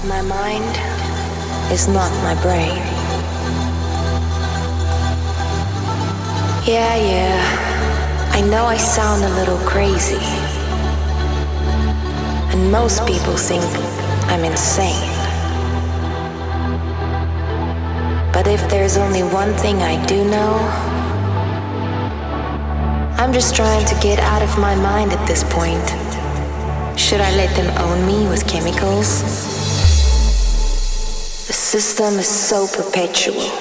My mind is not my brain. Yeah, I know I sound a little crazy. And most people think I'm insane. But if there's only one thing I do know, I'm just trying to get out of my mind at this point. Should I let them own me with chemicals? The system is so perpetual.